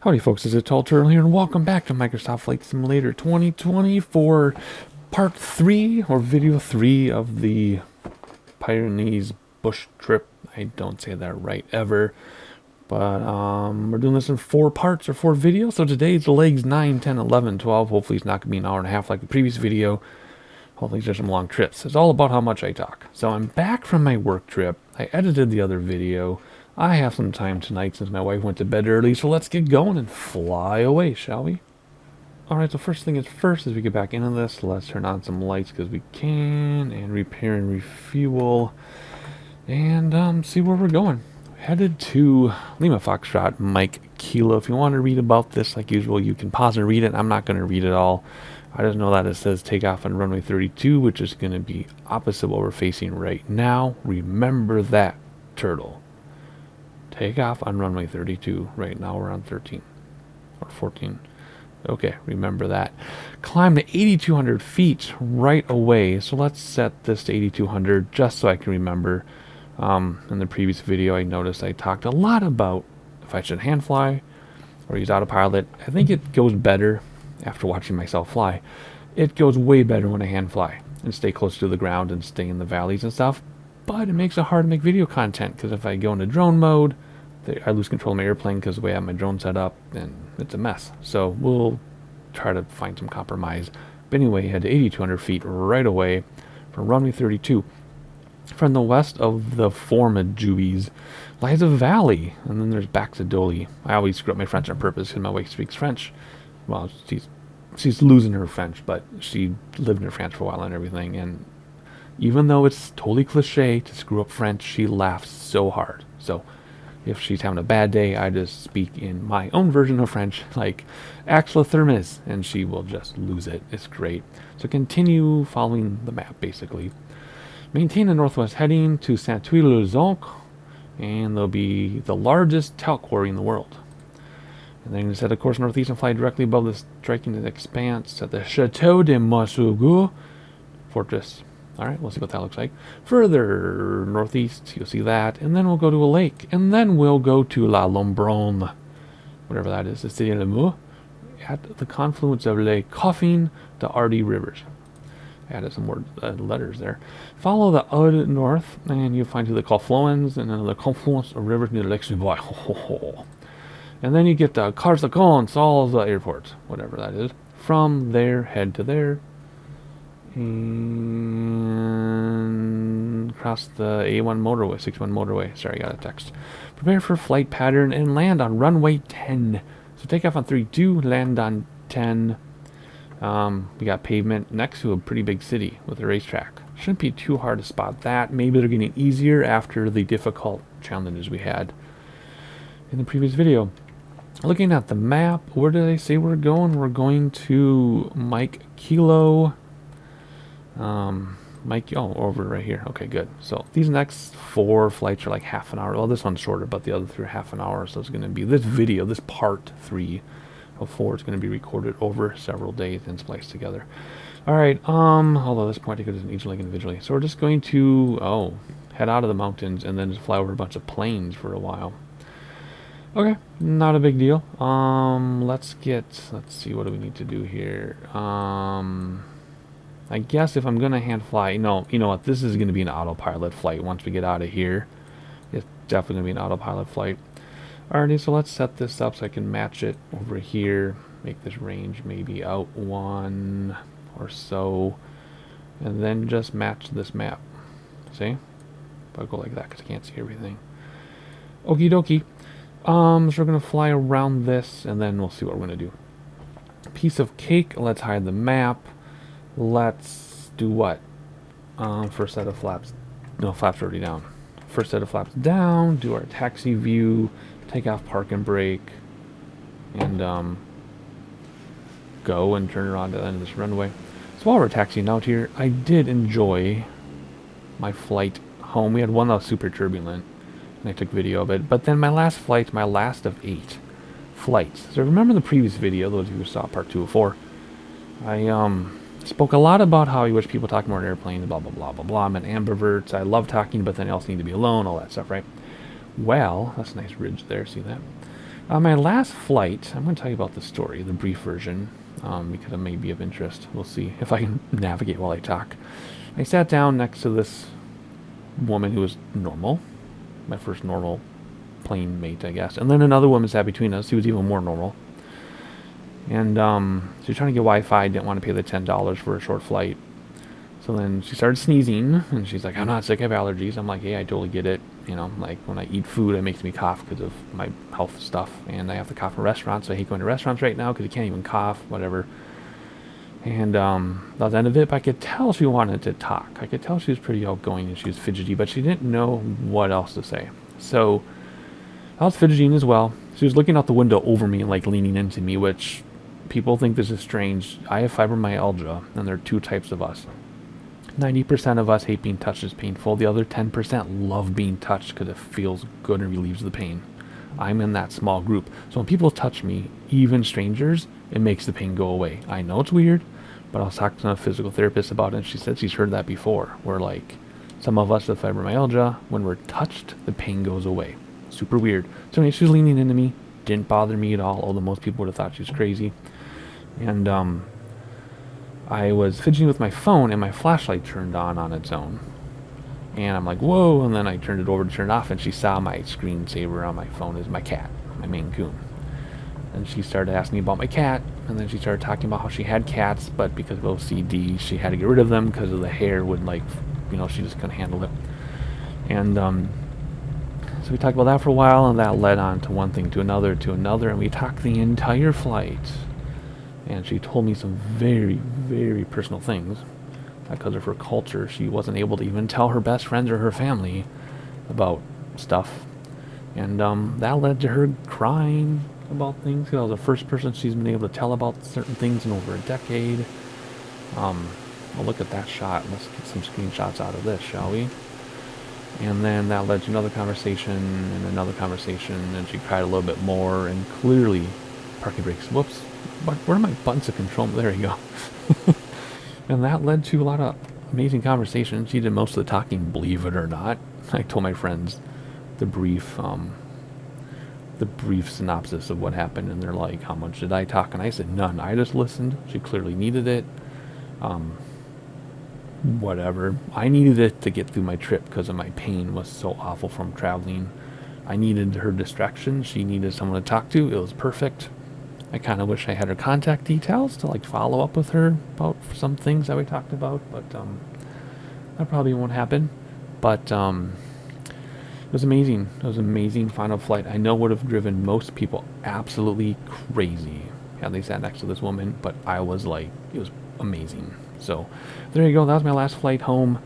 Howdy folks, it's Tall Turtle here and welcome back to Microsoft Flight Simulator 2020 for part 3 or video 3 of the Pyrenees bush trip. I don't say that right ever, but we're doing this in 4 parts or 4 videos. So today's legs 9, 10, 11, 12. Hopefully it's not going to be an hour and a half like the previous video. Hopefully it's just some long trips. It's all about how much I talk. So I'm back from my work trip. I edited the other video. I have some time tonight since my wife went to bed early, so let's get going and fly away, shall we? Alright, so first thing is first, as we get back into this, let's turn on some lights because we can, and repair and refuel, and see where we're going. Headed to Lima Foxtrot, Mike Kilo. If you want to read about this, like usual, you can pause and read it. I'm not going to read it all. I just know that it says take off on runway 32, which is going to be opposite what we're facing right now. Remember that, turtle. Take off on runway 32. Right now we're on 13 or 14. Okay, remember that. Climb to 8,200 feet right away. So let's set this to 8,200 just so I can remember. In the previous video, I noticed I talked a lot about if I should hand fly or use autopilot. I think it goes better after watching myself fly. It goes way better when I hand fly and stay close to the ground and stay in the valleys and stuff. But it makes it hard to make video content because if I go into drone mode, I lose control of my airplane because the way I have my drone set up, and it's a mess. So we'll try to find some compromise. But anyway, head to 8,200 feet right away from runway 32. From the west of the Formidjuis lies a valley, and then there's Baxadoli. I always screw up my French on purpose because my wife speaks French. Well, she's losing her French, but she lived in France for a while and everything, and even though it's totally cliche to screw up French, she laughs so hard. So if she's having a bad day, I just speak in my own version of French, like Axla Thermis, and she will just lose it. It's great. So continue following the map, basically. Maintain a northwest heading to Saint-Thuile-les-Zinc, and they'll be the largest talc quarry in the world. And then set a course northeast and fly directly above the striking expanse at the Chateau de Montsegur fortress. Alright, we'll see what that looks like. Further northeast, you'll see that. And then we'll go to a lake. And then we'll go to La Lombronne, whatever that is, the city of Limoux, at the confluence of Les Coffins to Ardy rivers. Added some more letters there. Follow the Aude north, and you'll find the Confluence, and then the confluence of rivers near Lake Subois. And then you get to Carsacon, all the airports, whatever that is. From there, head to there. And cross the A1 motorway, 61 motorway. Sorry, I got a text. Prepare for flight pattern and land on runway 10. So take off on 32, land on 10. We got pavement next to a pretty big city with a racetrack. Shouldn't be too hard to spot that. Maybe they're getting easier after the difficult challenges we had in the previous video. Looking at the map, where did I say we're going? We're going to Mike Kilo. Over right here. Okay, good. So these next 4 flights are like half an hour. Well, this one's shorter, but the other 3 are half an hour. So it's going to be this video, this part 3 of 4. It's going to be recorded over several days and spliced together. All right. Although this point I could do each link individually. So we're just going to head out of the mountains and then just fly over a bunch of plains for a while. Okay, not a big deal. Let's see, what do we need to do here? I guess if I'm going to hand fly, no, you know what, this is going to be an autopilot flight once we get out of here. It's definitely going to be an autopilot flight. Alrighty, so let's set this up so I can match it over here. Make this range maybe out 1 or so. And then just match this map. See? I'll go like that because I can't see everything. Okie dokie. So we're going to fly around this and then we'll see what we're going to do. Piece of cake, let's hide the map. Let's do what? First set of flaps. No, flaps are already down. First set of flaps down. Do our taxi view. Take off, park and brake. And go and turn around to the end of this runway. So while we're taxiing out here, I did enjoy my flight home. We had one that was super turbulent, and I took video of it. But then my last flight, my last of 8 flights. So remember the previous video, those of you who saw part 2 of 4, I spoke a lot about how I wish people talk more on airplanes, blah, blah, blah, blah, blah. I'm an ambivert. I love talking, but then I also need to be alone, all that stuff, right? Well, that's a nice ridge there. See that? On my last flight, I'm going to tell you about the story, the brief version, because it may be of interest. We'll see if I can navigate while I talk. I sat down next to this woman who was normal, my first normal plane mate, I guess. And then another woman sat between us who was even more normal. And she was trying to get Wi-Fi, didn't want to pay the $10 for a short flight. So then she started sneezing, and she's like, I'm not sick, I have allergies. I'm like, yeah, I totally get it. You know, like when I eat food, it makes me cough because of my health stuff. And I have to cough in restaurants, so I hate going to restaurants right now because you can't even cough, whatever. And that was the end of it, but I could tell she wanted to talk. I could tell she was pretty outgoing and she was fidgety, but she didn't know what else to say. So I was fidgeting as well. She was looking out the window over me and like leaning into me, which people think this is strange. I have fibromyalgia, and there are two types of us. 90% of us hate being touched as painful. The other 10% love being touched because it feels good and relieves the pain. I'm in that small group. So when people touch me, even strangers, it makes the pain go away. I know it's weird, but I was talking to a physical therapist about it, and she said she's heard that before, where like some of us with fibromyalgia, when we're touched, the pain goes away. Super weird. So anyway, she was leaning into me. Didn't bother me at all, although most people would have thought she was crazy. And I was fidgeting with my phone, and my flashlight turned on its own. And I'm like, whoa, and then I turned it over to turn it off, and she saw my screensaver on my phone is my cat, my Maine Coon. And she started asking me about my cat, and then she started talking about how she had cats, but because of OCD, she had to get rid of them because of the hair would, like, you know, she just couldn't handle it. And so we talked about that for a while, and that led on to one thing to another, and we talked the entire flight. And she told me some very, very personal things. Because of her culture, she wasn't able to even tell her best friends or her family about stuff. And that led to her crying about things. Because I was the first person she's been able to tell about certain things in over a decade. Well, look at that shot. Let's get some screenshots out of this, shall we? And then that led to another conversation, and she cried a little bit more, and clearly, parking brakes, whoops, where are my buttons to control? There you go. And that led to a lot of amazing conversations. She did most of the talking, believe it or not. I told my friends the brief synopsis of what happened, and they're like, how much did I talk? And I said, none. I just listened. She clearly needed it. Whatever. I needed it to get through my trip because of my pain was so awful from traveling. I needed her distraction. She needed someone to talk to. It was perfect. I kind of wish I had her contact details to like follow up with her about some things that we talked about, but that probably won't happen. But it was amazing. It was an amazing final flight. I know would have driven most people absolutely crazy had they sat next to this woman, but I was like, it was amazing. So there you go. That was my last flight home.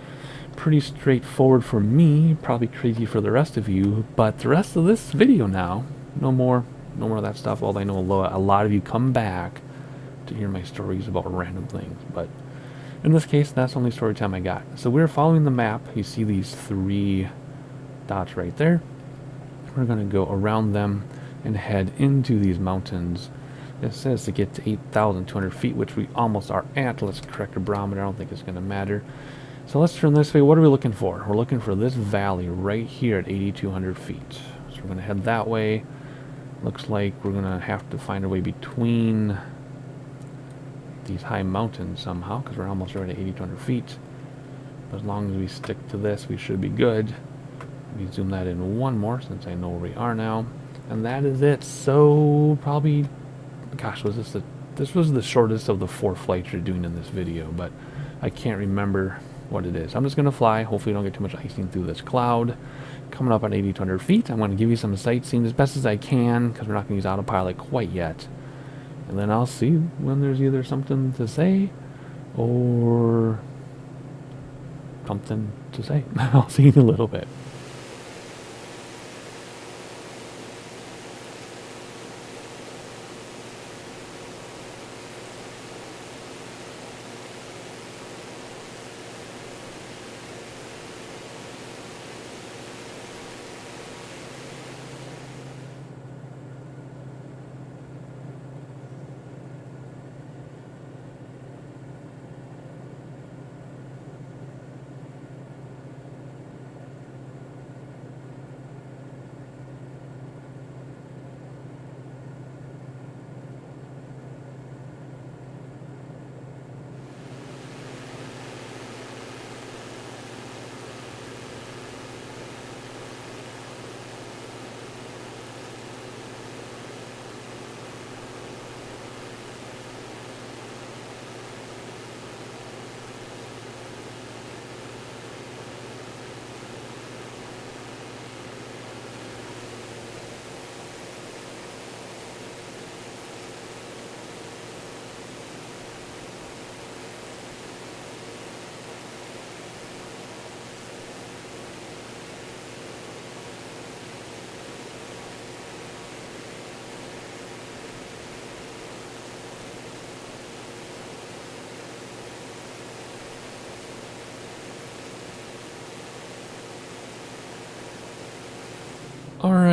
Pretty straightforward for me, probably crazy for the rest of you, but the rest of this video now, no more of that stuff. Although I know a lot of you come back to hear my stories about random things, but in this case, that's the only story time I got. So we're following the map. You see these 3 dots right there. We're going to go around them and head into these mountains. It says to get to 8,200 feet, which we almost are at. Let's correct our barometer. I don't think it's going to matter. So let's turn this way. What are we looking for? We're looking for this valley right here at 8,200 feet. So we're going to head that way. Looks like we're going to have to find a way between these high mountains somehow, because we're almost right at 8,200 feet. But as long as we stick to this, we should be good. Let me zoom that in one more, since I know where we are now. And that is it. So probably, gosh, this was the shortest of the 4 flights you're doing in this video, but I can't remember what it is. I'm just going to fly. Hopefully don't get too much icing through this cloud. Coming up at 8,200 feet, I'm going to give you some sightseeing as best as I can, because we're not going to use autopilot quite yet. And then I'll see when there's either something to say or something to say. I'll see you in a little bit.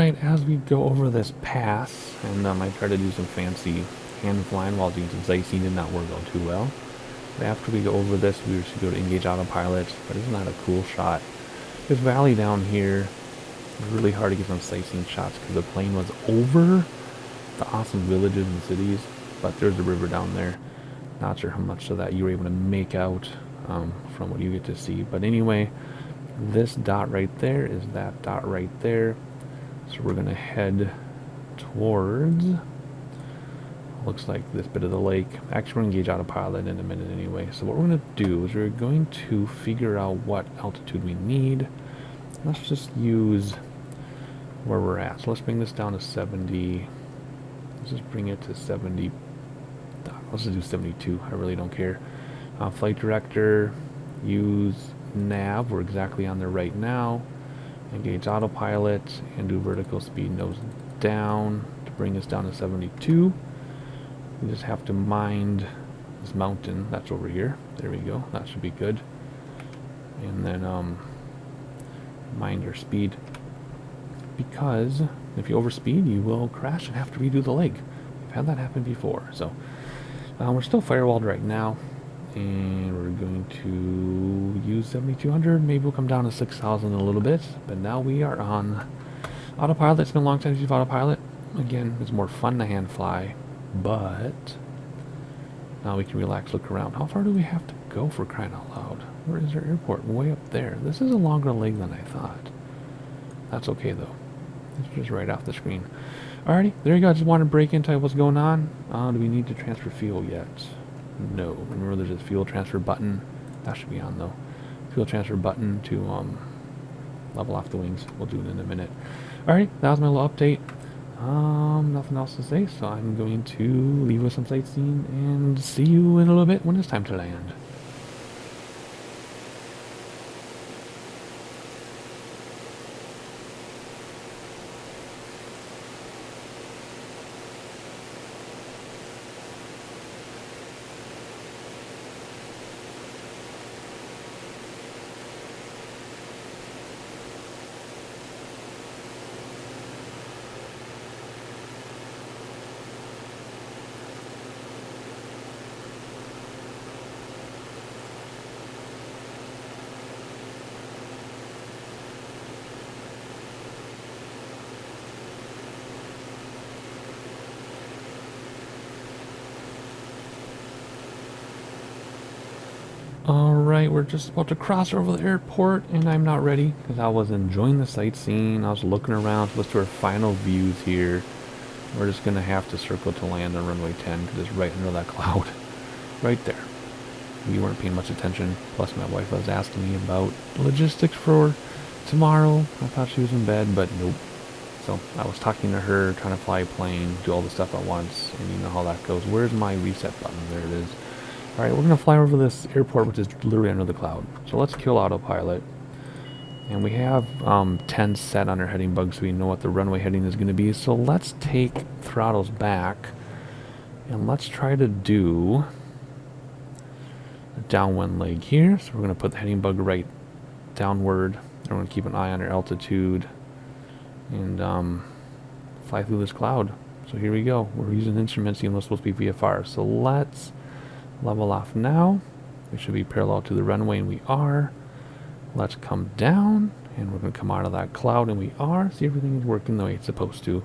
Alright, as we go over this pass, and I try to do some fancy hand flying while doing some sightseeing, did not work out too well. But after we go over this, we should go to engage autopilot, but isn't that a cool shot? This valley down here is really hard to get some sightseeing shots because the plane was over the awesome villages and cities, but there's a river down there. Not sure how much of that you were able to make out from what you get to see, but anyway, this dot right there is that dot right there. So we're gonna head towards, looks like this bit of the lake. Actually, we're gonna engage autopilot in a minute anyway. So what we're gonna do is we're going to figure out what altitude we need. Let's just use where we're at. So let's bring this down to 70. Let's just bring it to 70. Let's just do 72. I really don't care. Flight director, use nav. We're exactly on there right now. Engage autopilot and do vertical speed nose down to bring us down to 72. We just have to mind this mountain that's over here. There we go. That should be good. And then mind your speed, because if you overspeed, you will crash and have to redo the leg. We've had that happen before. So we're still firewalled right now, and we're going to use 7200. Maybe we'll come down to 6000 in a little bit, but now we are on autopilot. It's been a long time since you've autopilot. Again, it's more fun to hand fly, but now we can relax, look around. How far do we have to go, for crying out loud? Where is our airport? Way up there. This is a longer leg than I thought. That's okay though. It's just right off the screen. Alrighty, there you go. I just wanted to break in, tell you what's going on. Do we need to transfer fuel yet? No. Remember, there's a fuel transfer button. That should be on though. Fuel transfer button to level off the wings. We'll do it in a minute. Alright, that was my little update. Nothing else to say, so I'm going to leave with some sightseeing and see you in a little bit when it's time to land. Alright, we're just about to cross over the airport, and I'm not ready because I was enjoying the sightseeing. I was looking around, so let's do our final views here. We're just going to have to circle to land on runway 10 because it's right under that cloud. Right there. We weren't paying much attention. Plus, my wife was asking me about logistics for tomorrow. I thought she was in bed, but nope. So I was talking to her, trying to fly a plane, do all the stuff at once, and you know how that goes. Where's my reset button? There it is. Alright, we're going to fly over this airport, which is literally under the cloud. So let's kill autopilot. And we have 10 set on our heading bug, so we know what the runway heading is going to be. So let's take throttles back, and let's try to do a downwind leg here. So we're going to put the heading bug right downward. And we're going to keep an eye on our altitude and fly through this cloud. So here we go. We're using instruments, even though it's supposed to be VFR. So let's level off now. We should be parallel to the runway, and we are. Let's come down, and we're going to come out of that cloud, and we are. See, everything is working the way it's supposed to,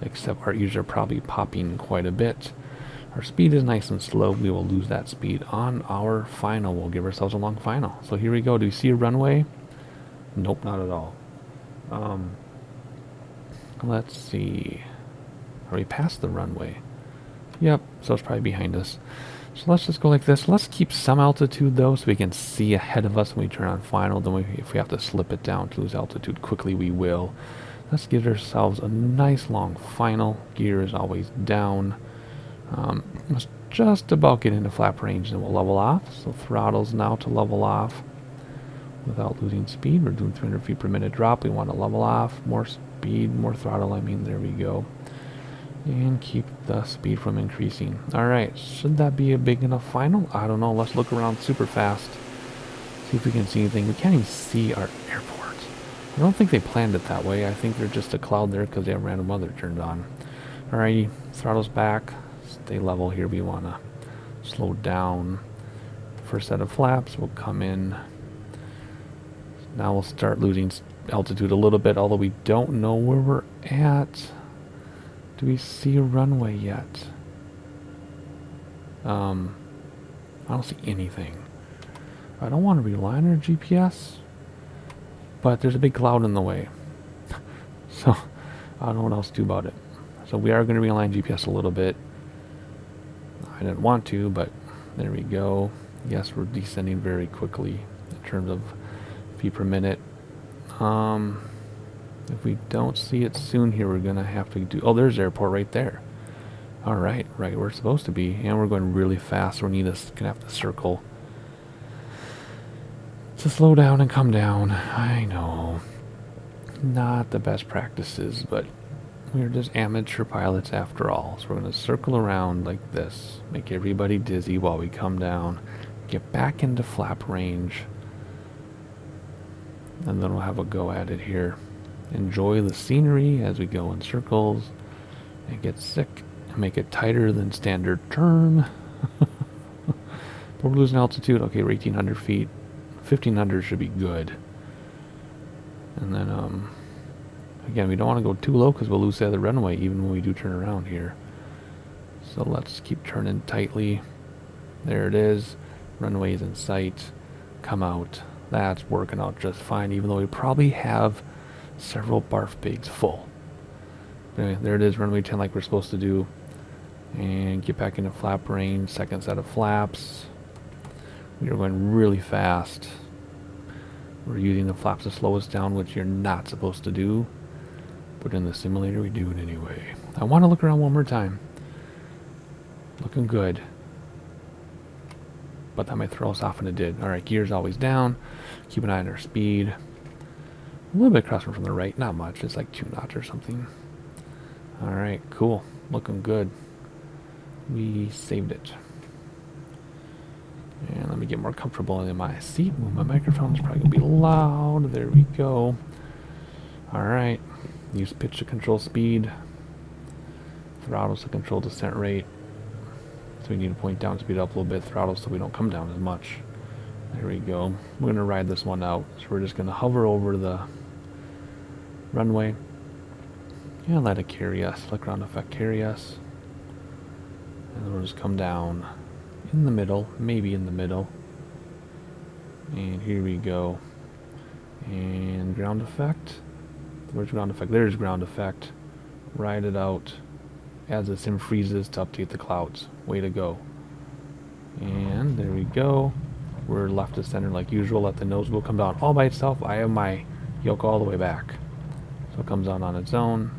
except our ears are probably popping quite a bit. Our speed is nice and slow. We will lose that speed on our final. We'll give ourselves a long final. So here we go. Do you see a runway? Nope, not at all. Let's see. Are we past the runway? Yep, so it's probably behind us. So let's just go like this. Let's keep some altitude though, so we can see ahead of us when we turn on final. Then if we have to slip it down to lose altitude quickly, we will. Let's give ourselves a nice long final. Gear is always down. Let's just about get into flap range, and we'll level off. So throttles now to level off without losing speed. We're doing 300 feet per minute drop. We want to level off. More speed, more throttle. I mean, there we go. And keep the speed from increasing. Alright, should that be a big enough final? I don't know. Let's look around super fast. See if we can see anything. We can't even see our airport. I don't think they planned it that way. I think they're just a cloud there because they have random weather turned on. Alrighty, throttles back. Stay level here. We want to slow down. First set of flaps will come in. Now we'll start losing altitude a little bit, although we don't know where we're at. Do we see a runway yet? I don't see anything. I don't want to rely on our GPS, but there's a big cloud in the way. So I don't know what else to do about it. So we are going to realign GPS a little bit. I didn't want to, but there we go. Yes, we're descending very quickly in terms of feet per minute. If we don't see it soon here, we're going to have to do... Oh, there's the airport right there. Alright, right where it's supposed to be. And we're going really fast, so we're going to have to circle to slow down and come down. I know. Not the best practices, but we're just amateur pilots after all. So we're going to circle around like this, make everybody dizzy while we come down, get back into flap range, and then we'll have a go at it here. Enjoy the scenery as we go in circles and get sick and make it tighter than standard turn. But we're losing altitude. Okay, we're 1,800 feet. 1,500 should be good. And then, again, we don't want to go too low because we'll lose the other runway even when we do turn around here. So let's keep turning tightly. There it is. Runway is in sight. Come out. That's working out just fine, even though we probably have several barf bags full. But anyway, there it is, runway 10 like we're supposed to do. And get back into flap range, second set of flaps. We are going really fast. We're using the flaps to slow us down, which you're not supposed to do. But in the simulator, we do it anyway. I want to look around one more time. Looking good. But that might throw us off, and it did. Alright, gears always down. Keep an eye on our speed. A little bit crossing from the right. Not much. It's like 2 knots or something. Alright, cool. Looking good. We saved it. And let me get more comfortable in my seat. My microphone's probably going to be loud. There we go. Alright. Use pitch to control speed. Throttles to control descent rate. So we need to point down, speed up a little bit. Throttle so we don't come down as much. There we go. We're going to ride this one out. So we're just going to hover over the runway. And let it carry us. Let ground effect carry us. And then we'll just come down in the middle. Maybe in the middle. And here we go. And ground effect. Where's ground effect? There's ground effect. Ride it out as the sim freezes to update the clouds. Way to go. And there we go. We're left to center like usual. Let the nose wheel come down all by itself. I have my yoke all the way back. So it comes down on its own.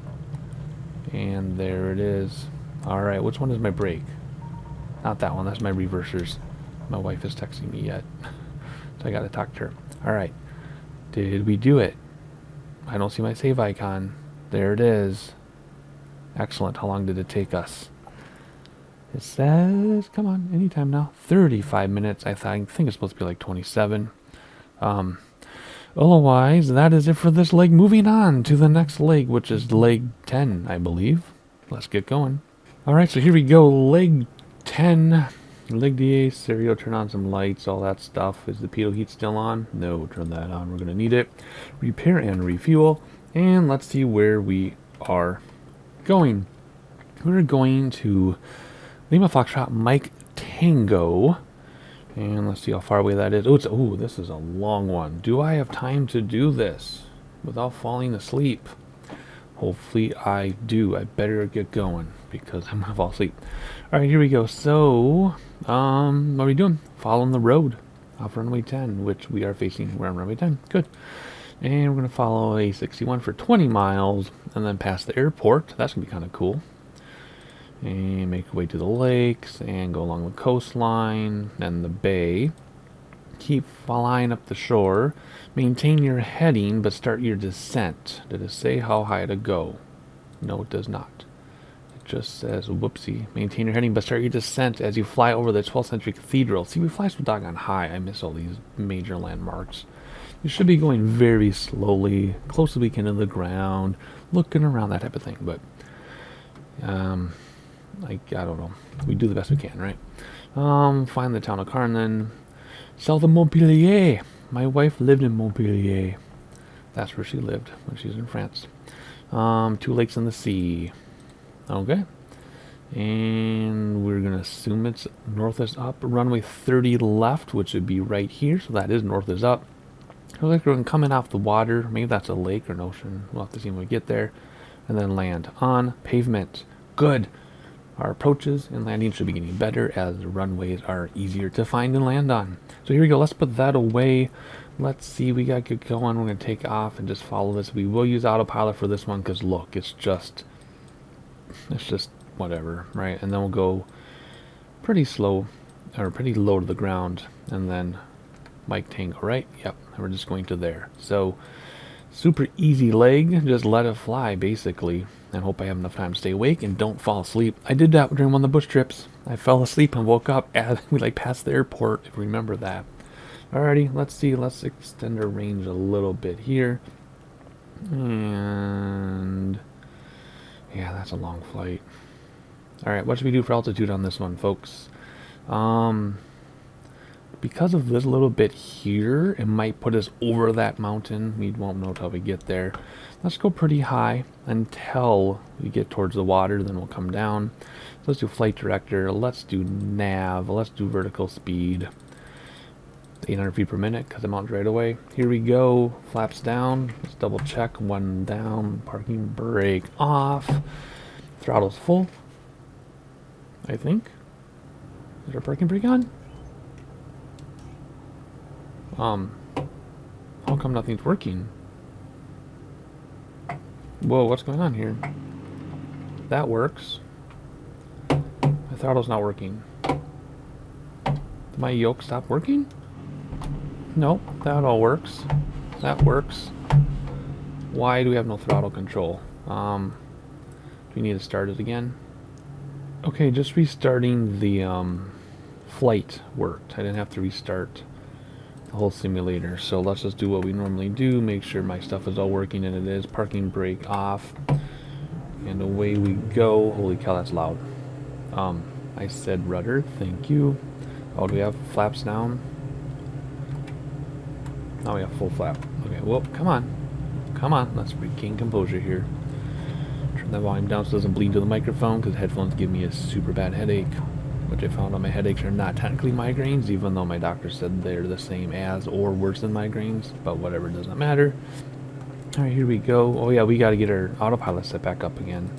And there it is. Alright, which one is my brake? Not that one. That's my reversers. My wife is texting me yet. So I gotta talk to her. Alright. Did we do it? I don't see my save icon. There it is. Excellent. How long did it take us? It says, come on, anytime now. 35 minutes. I think it's supposed to be like 27. Otherwise, that is it for this leg. Moving on to the next leg, which is leg 10, I believe. Let's get going. Alright, so here we go. Leg 10. Leg DA, stereo, turn on some lights, all that stuff. Is the pitot heat still on? No, turn that on. We're going to need it. Repair and refuel. And let's see where we are going. We're going to Lima Foxtrot Mike Tango. And let's see how far away that is. Oh, this is a long one. Do I have time to do this without falling asleep? Hopefully I do. I better get going because I'm gonna fall asleep. Alright, here we go. So, what are we doing? Following the road off runway 10, which we are facing. We're on runway 10. Good. And we're gonna follow a 61 for 20 miles and then past the airport. That's gonna be kind of cool. And make our way to the lakes and go along the coastline and the bay. Keep flying up the shore. Maintain your heading, but start your descent. Did it say how high to go? No, it does not. It just says, whoopsie. Maintain your heading, but start your descent as you fly over the 12th century cathedral. See, we fly so doggone high. I miss all these major landmarks. You should be going very slowly, close as we can to the ground, looking around, that type of thing. But like, I don't know. We do the best we can, right? Find the town of Carnan. South of Montpellier. My wife lived in Montpellier. That's where she lived when she was in France. 2 lakes in the sea. Okay. And we're going to assume it's north is up. Runway 30 left, which would be right here. So that is north is up. Looks like we're coming off the water. Maybe that's a lake or an ocean. We'll have to see when we get there. And then land on pavement. Good. Our approaches and landing should be getting better as the runways are easier to find and land on. So here we go. Let's put that away. Let's see. We got to get going. We're going to take off and just follow this. We will use autopilot for this one because look, it's just whatever, right? And then we'll go pretty slow or pretty low to the ground and then Mike Tango, right? Yep. And we're just going to there. So super easy leg. Just let it fly basically. And hope I have enough time to stay awake and don't fall asleep. I did that during one of the bush trips. I fell asleep and woke up as we like passed the airport, if you remember that. Alrighty, let's see. Let's extend our range a little bit here. And yeah, that's a long flight. Alright, what should we do for altitude on this one, folks? Because of this little bit here, it might put us over that mountain. We won't know till we get there. Let's go pretty high until we get towards the water, then we'll come down. So let's do flight director, let's do nav, let's do vertical speed. 800 feet per minute, because the mountain's right away. Here we go, flaps down, let's double check, 1 down, parking brake off. Throttle's full, I think. Is our parking brake on? How come nothing's working? Whoa, what's going on here? That works. My throttle's not working. Did my yoke stop working? Nope, that all works. That works. Why do we have no throttle control? Do we need to start it again? Okay, just restarting the flight worked. I didn't have to restart the whole simulator. So let's just do what we normally do. Make sure my stuff is all working, and it is. Parking brake off. And away we go. Holy cow, that's loud. I said rudder. Thank you. Oh, do we have flaps down? Now we have full flap. Okay, well, come on. Come on. Let's regain composure here. Turn the volume down so it doesn't bleed to the microphone, because headphones give me a super bad headache. Which I found out my headaches are not technically migraines, even though my doctor said they're the same as or worse than migraines. But whatever, it doesn't matter. Alright, here we go. Oh yeah, we got to get our autopilot set back up again.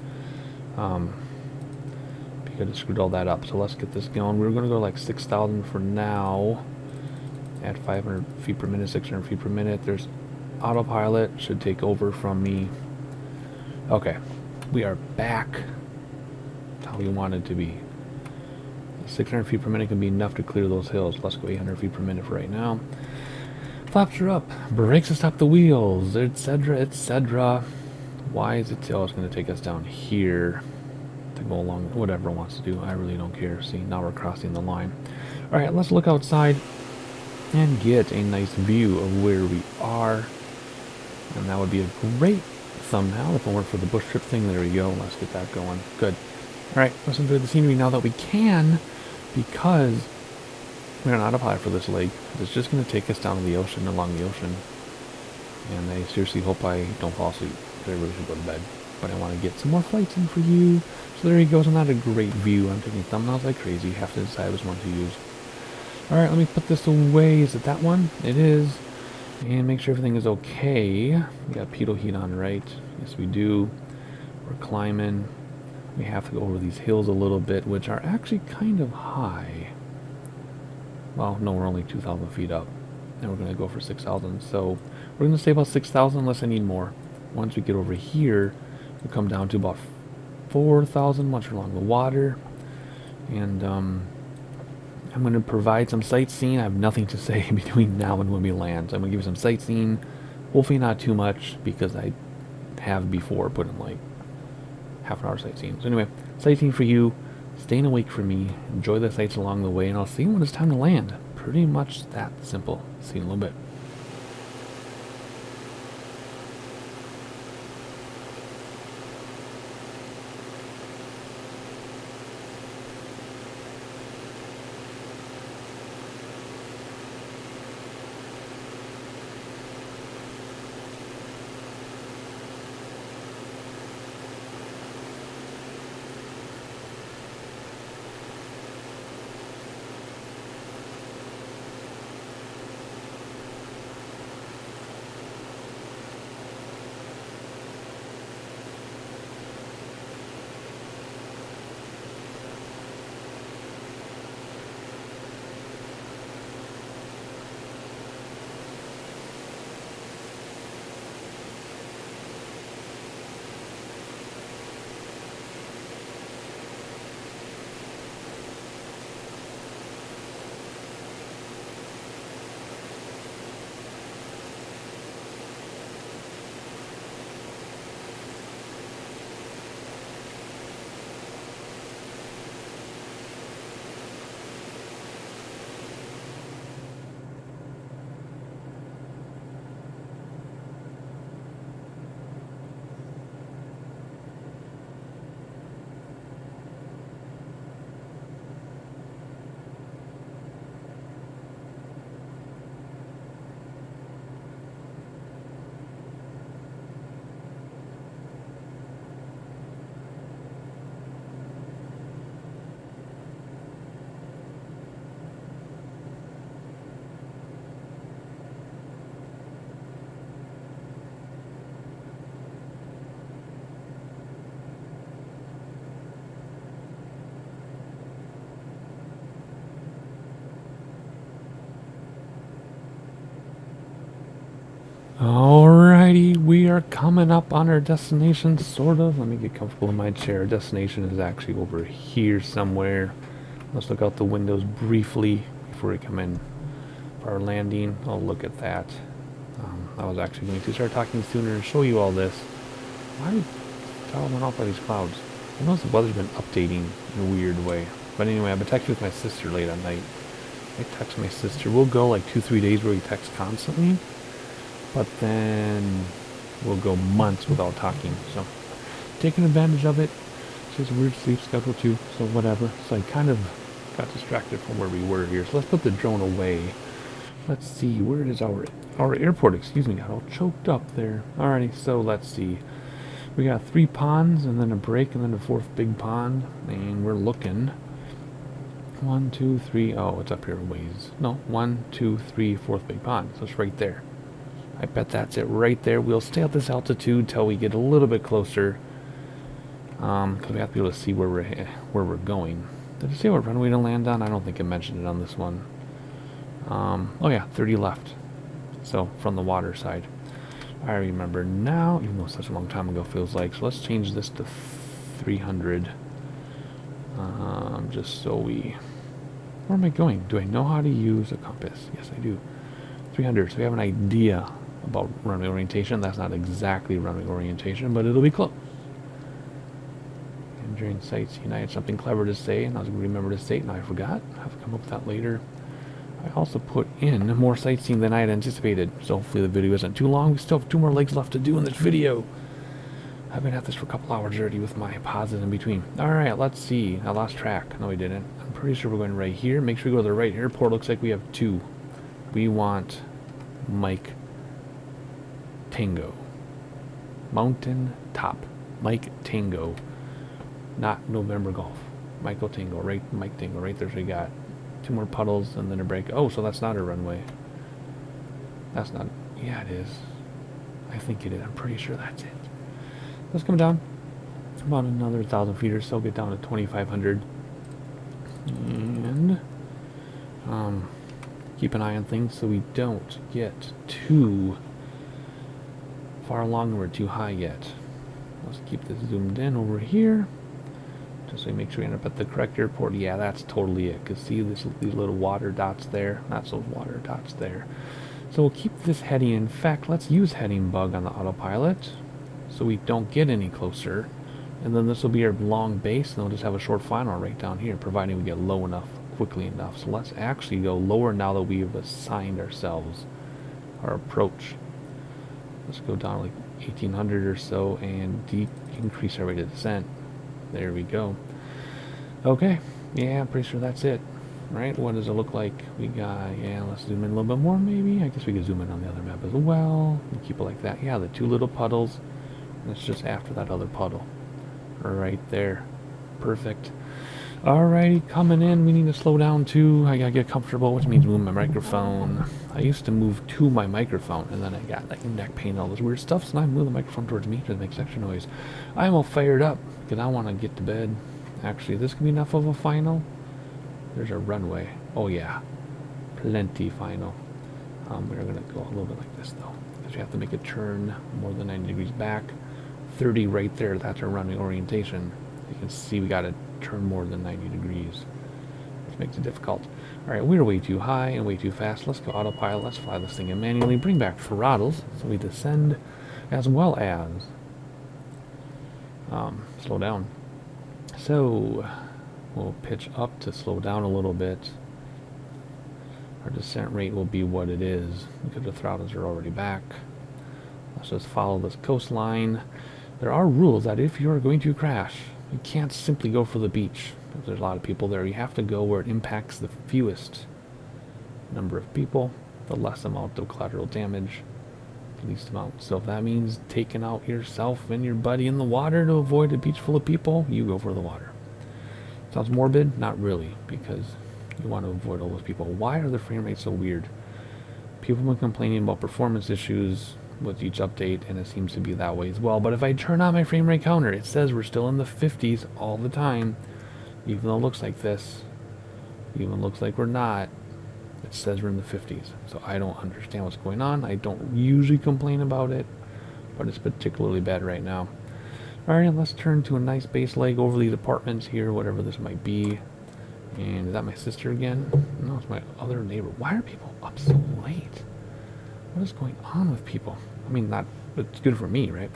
Because I screwed all that up. So let's get this going. We're going to go like 6,000 for now. At 500 feet per minute, 600 feet per minute. There's autopilot. Should take over from me. Okay. We are back to how we wanted to be. 600 feet per minute can be enough to clear those hills. Let's go 800 feet per minute for right now. Flaps are up. Brakes to stop the wheels, etc., etc. Why is it? Oh, it's going to take us down here to go along. Whatever it wants to do. I really don't care. See, now we're crossing the line. Alright, let's look outside and get a nice view of where we are. And that would be a great thumbnail if it weren't for the bush trip thing. There we go. Let's get that going. Good. Alright, let's enjoy the scenery now that we can, because we're on autopilot for this leg. It's just going to take us down to the ocean, along the ocean. And I seriously hope I don't fall asleep. I really should go to bed. But I want to get some more flights in for you. So there he goes. Not a great view. I'm taking thumbnails like crazy. You have to decide which one to use. Alright, let me put this away. Is it that one? It is. And make sure everything is okay. We got pitot heat on, right? Yes, we do. We're climbing. We have to go over these hills a little bit, which are actually kind of high. Well, no, we're only 2,000 feet up. And we're going to go for 6,000. So we're going to stay about 6,000 unless I need more. Once we get over here, we'll come down to about 4,000 once we're along the water. And I'm going to provide some sightseeing. I have nothing to say between now and when we land. So I'm going to give you some sightseeing. Hopefully not too much, because I have before put in like half an hour sightseeing. So anyway, sightseeing for you, staying awake for me, enjoy the sights along the way, and I'll see you when it's time to land. Pretty much that simple. See you in a little bit. Alrighty, we are coming up on our destination, sort of. Let me get comfortable in my chair. Our destination is actually over here somewhere. Let's look out the windows briefly before we come in for our landing. I'll look at that. I was actually going to start talking sooner and show you all this. Why did it all went off by these clouds? I noticed the weather's been updating in a weird way. But anyway, I've been texting with my sister late at night. I text my sister. We'll go like 2-3 days where we text constantly. But then we'll go months without talking. So taking advantage of it. She has a weird sleep schedule too, so whatever. So I kind of got distracted from where we were here. So let's put the drone away. Let's see, where is our airport? Excuse me, got all choked up there. Alrighty, so let's see. We got 3 ponds and then a break and then a 4th big pond. And we're looking 1, 2, 3. Oh, it's up here a ways. No, 1, 2, 3, 4th big pond. So it's right there. I bet that's it right there. We'll stay at this altitude till we get a little bit closer. Because we have to be able to see where we're going. Did it say what runway to land on? I don't think it mentioned it on this one. Oh yeah, 30 left. So from the water side. I remember now, even though such a long time ago feels like. So let's change this to 300. Just so we... Where am I going? Do I know how to use a compass? Yes, I do. 300, so we have an idea about runway orientation. That's not exactly runway orientation, but it'll be close. And during sightseeing, I had something clever to say, and I was going to remember to say it, and I forgot. I'll have to come up with that later. I also put in more sightseeing than I had anticipated, so hopefully the video isn't too long. We still have 2 more legs left to do in this video. I've been at this for a couple hours already with my pauses in between. Alright, let's see. I lost track. No, we didn't. I'm pretty sure we're going right here. Make sure we go to the right airport. Looks like we have 2. We want Mike Tango. Mountain Top. Mike Tango. Not November Golf. Michael Tango. Right, Mike Tango. Right there. So we got 2 more puddles and then a break. Oh, so that's not a runway. That's not... Yeah, it is. I think it is. I'm pretty sure that's it. Let's come down. About another 1,000 feet or so. Get down to 2,500. And... keep an eye on things so we don't get too far along and we're too high yet. Let's keep this zoomed in over here. Just so we make sure we end up at the correct airport. Yeah, that's totally it. Because see these little water dots there? Not so water dots there. So we'll keep this heading. In fact, let's use heading bug on the autopilot so we don't get any closer. And then this will be our long base, and we'll just have a short final right down here, providing we get low enough quickly enough. So let's actually go lower now that we've assigned ourselves our approach. Let's go down like 1,800 or so and increase our rate of descent. There we go. Okay, yeah, I'm pretty sure that's it. Right, what does it look like? We got, yeah, let's zoom in a little bit more maybe. I guess we could zoom in on the other map as well. And keep it like that. Yeah, the 2 little puddles. And it's just after that other puddle. Right there. Perfect. Alrighty, coming in. We need to slow down too. I gotta get comfortable, which means move my microphone. I used to move to my microphone, and then I got like neck pain and all this weird stuff, so now I move the microphone towards me to make extra noise. I'm all fired up because I want to get to bed. Actually, this can be enough of a final. There's a runway. Oh yeah, plenty final. We're gonna go a little bit like this though, because we have to make a turn more than 90 degrees back. 30 right there. That's our runway orientation. You can see we got to turn more than 90 degrees, which makes it difficult. Alright, we're way too high and way too fast. Let's go autopilot. Let's fly this thing in manually. Bring back throttles so we descend, as well as slow down. So we'll pitch up to slow down a little bit. Our descent rate will be what it is because the throttles are already back. Let's just follow this coastline. There are rules that if you're going to crash, you can't simply go for the beach. If there's a lot of people there, you have to go where it impacts the fewest number of people, the less amount of collateral damage, the least amount. So if that means taking out yourself and your buddy in the water to avoid a beach full of people, you go for the water. Sounds morbid? Not really, because you want to avoid all those people. Why are the frame rates so weird? People have been complaining about performance issues with each update, and it seems to be that way as well. But if I turn on my frame rate counter, it says we're still in the 50s all the time, even though it looks like this, even looks like we're not. It says we're in the 50s, so I don't understand what's going on. I don't usually complain about it, but it's particularly bad right now. Alright, let's turn to a nice base leg over these apartments here, whatever this might be. And is that my sister again? No, it's my other neighbor. Why are people up so late? What is going on with people? I mean, not, it's good for me, right?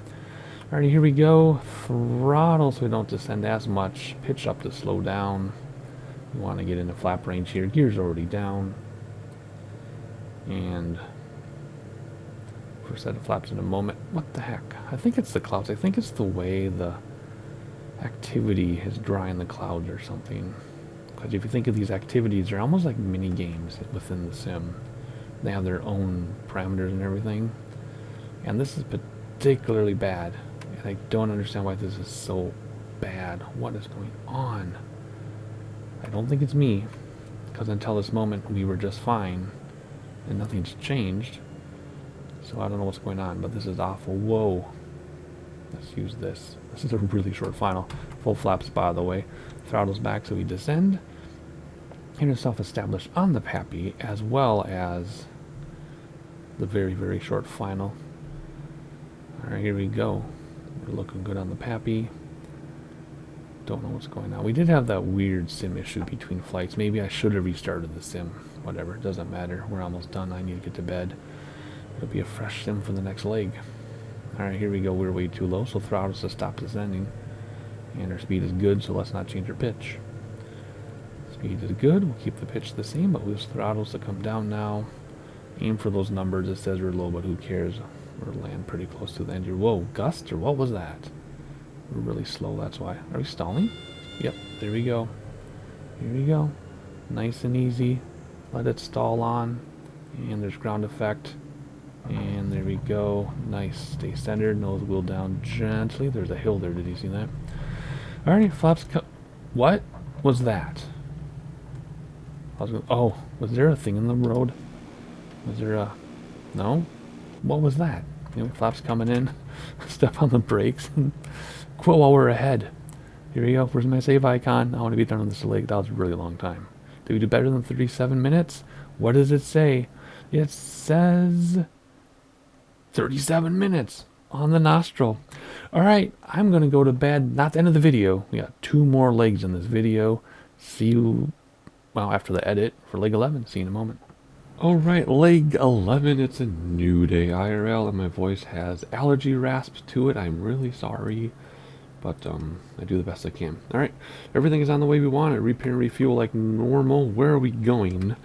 Alright, here we go. Throttle so we don't descend as much. Pitch up to slow down. We want to get into flap range here. Gear's already down. And first set of flaps in a moment. What the heck? I think it's the clouds. I think it's the way the activity is drawing the clouds or something. Because if you think of these activities, they're almost like mini games within the sim. They have their own parameters and everything. And this is particularly bad. And I don't understand why this is so bad. What is going on? I don't think it's me. Because until this moment, we were just fine. And nothing's changed. So I don't know what's going on, but this is awful. Whoa. Let's use this. This is a really short final. Full flaps, by the way. Throttles back so we descend. And yourself established on the Pappy, as well as the very, very short final. Alright, here we go. We're looking good on the Pappy. Don't know what's going on. We did have that weird sim issue between flights. Maybe I should have restarted the sim. Whatever, it doesn't matter. We're almost done. I need to get to bed. It'll be a fresh sim for the next leg. Alright, here we go. We're way too low, so throttles to stop descending. And our speed is good, so let's not change our pitch. Speed is good. We'll keep the pitch the same, but we'll throttles to come down now. Aim for those numbers. It says we're low, but who cares? We're land pretty close to the end here. Whoa, gust, or what was that? We're really slow, that's why. Are we stalling? Yep, there we go. Here we go. Nice and easy. Let it stall on. And there's ground effect. And there we go. Nice. Stay centered. Nose wheel down gently. There's a hill there. Did you see that? Alright, flaps. What was that? Oh, was there a thing in the road? Was there a... No? What was that? Anyway, flaps coming in. Step on the brakes. Quit while we're ahead. Here we go. Where's my save icon? I want to be done on this leg. That was a really long time. Did we do better than 37 minutes? What does it say? It says 37 minutes on the nostril. Alright, I'm going to go to bed. Not the end of the video. We got 2 more legs in this video. See you, well, after the edit for leg 11. See you in a moment. Alright, leg 11. It's a new day IRL, and my voice has allergy rasps to it. I'm really sorry. But I do the best I can. Alright, everything is on the way we want it. Repair and refuel like normal. Where are we going?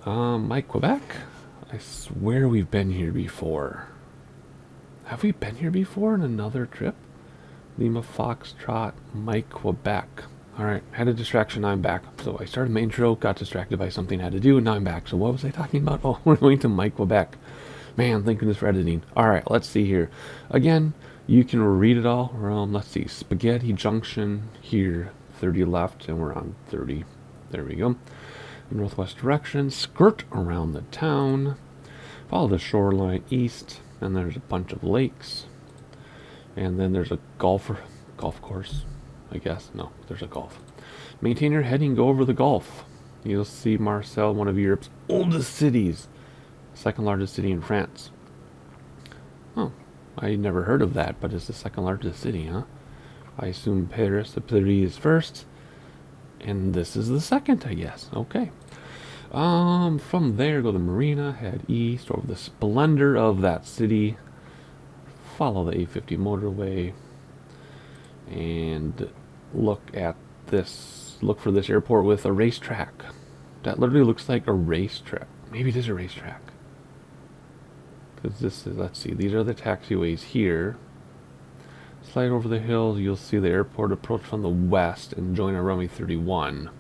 Mike, Quebec? I swear we've been here before. Have we been here before in another trip? Lima Foxtrot, Mike, Quebec. Alright, had a distraction, I'm back. So I started my intro, got distracted by something I had to do, and now I'm back. So what was I talking about? Oh, we're going to Mike, Quebec. Man, thank goodness for editing. Alright, let's see here. Again, you can read it all. Let's see. Spaghetti Junction here, 30 left, and we're on 30. There we go. Northwest direction. Skirt around the town. Follow the shoreline east, and there's a bunch of lakes. And then there's a golf course, I guess. No, there's a golf. Maintain your heading, go over the Gulf. You'll see Marseille, one of Europe's oldest cities. Second largest city in France. Oh. I never heard of that, but it's the second largest city, huh? I assume Paris is first, and this is the second, I guess. Okay. From there, go to Marina, head east over the splendor of that city. Follow the A50 motorway, and look at this. Look for this airport with a racetrack. That literally looks like a racetrack. Maybe it is a racetrack. Because this is, let's see, these are the taxiways here. Slide over the hills, you'll see the airport approach from the west and join a runway 31.